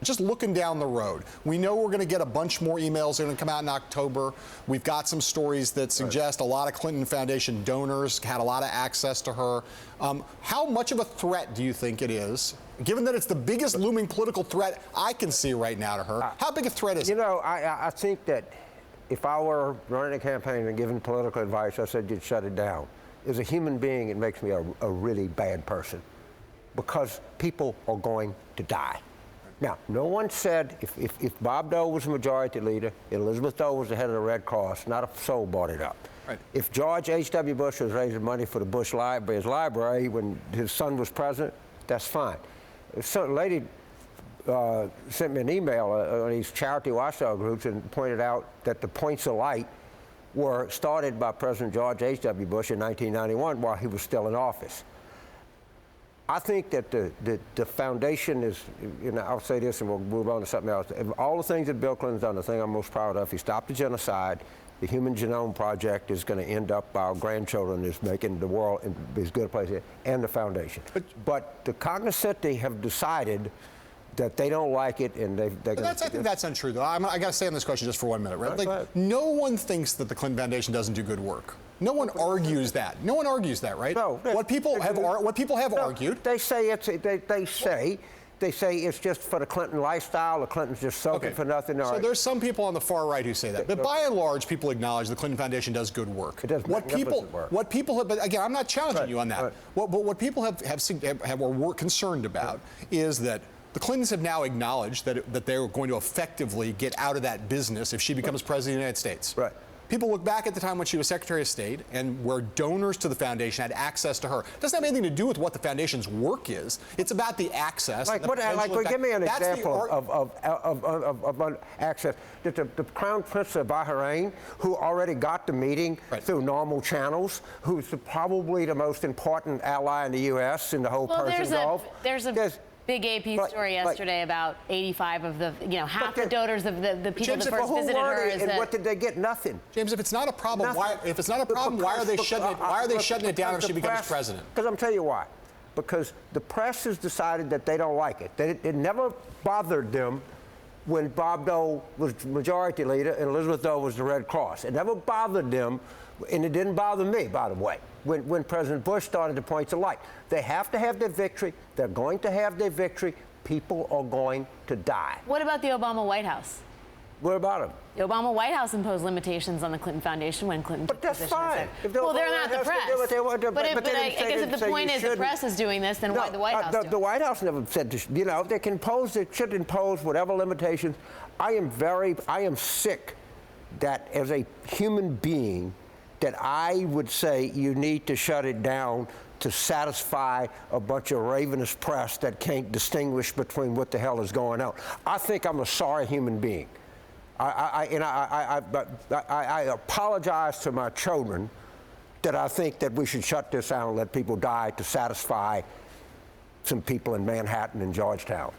Just looking down the road, we know we're going to get a bunch more emails that are going to come out in October. We've got some stories that suggest a lot of Clinton Foundation donors had a lot of access to her. How much of a threat do you think it is, given that it's the biggest looming political threat I can see right now to her? How big a threat is it? You know, I think that if I were running a campaign and giving political advice, I said you'd shut it down. As a human being, it makes me a really bad person, because people are going to die. Now, no one said if Bob Dole was the majority leader, Elizabeth Dole was the head of the Red Cross, not a soul brought it up. Right. If George H.W. Bush was raising money for the Bush Library's library when his son was president, that's fine. Some lady sent me an email on these charity watchdog groups and pointed out that the points of light were started by President George H.W. Bush in 1991 while he was still in office. I think that the foundation is, you know, I'll say this and we'll move on to something else. Of all the things that Bill Clinton's done, the thing I'm most proud of, he stopped the genocide. The Human Genome Project is going to end up, our grandchildren is making the world as good a place, and the foundation. But the cognoscenti have decided that they don't like it, and I think that's untrue, though. I got to stay on this question just for 1 minute, right? Like, no one thinks that the Clinton Foundation doesn't do good work. No one argues that. No one argues that, right? No. What people have argued. They say it's just for the Clinton lifestyle. The Clintons just soaking for nothing. So there's some people on the far right who say that, but by and large, people acknowledge the Clinton Foundation does good work. It does magnificent work. What people have, but again, I'm not challenging you on that. Right. What people were concerned about is that the Clintons have now acknowledged that they're going to effectively get out of that business if she becomes president of the United States. Right. People look back at the time when she was Secretary of State and where donors to the foundation had access to her. It doesn't have anything to do with what the foundation's work is. It's about the access. Give me an example of access. The Crown Prince of Bahrain, who already got the meeting through normal channels, who's probably the most important ally in the U.S. in the whole Persian Gulf. There's big AP story yesterday about 85 of the, half the donors of the people James, that first visited her. And what did they get? Nothing. James, if it's not a problem, why are they shutting it down if she becomes president? Because I'm telling you why. Because the press has decided that they don't like it. It never bothered them when Bob Dole was majority leader and Elizabeth Dole was the Red Cross. It never bothered them, and it didn't bother me, by the way, when President Bush started to point to light. They have to have their victory. They're going to have their victory. People are going to die. What about the Obama White House? What about them? The Obama White House imposed limitations on the Clinton Foundation when Clinton took But that's fine. Well, they're not the press. But I guess if the point is the press is doing this, then why the White House do it? The White House never said this. They can impose, they should impose whatever limitations. I am sick that as a human being that I would say you need to shut it down to satisfy a bunch of ravenous press that can't distinguish between what the hell is going on. I think I'm a sorry human being. I apologize to my children that I think that we should shut this down and let people die to satisfy some people in Manhattan and Georgetown.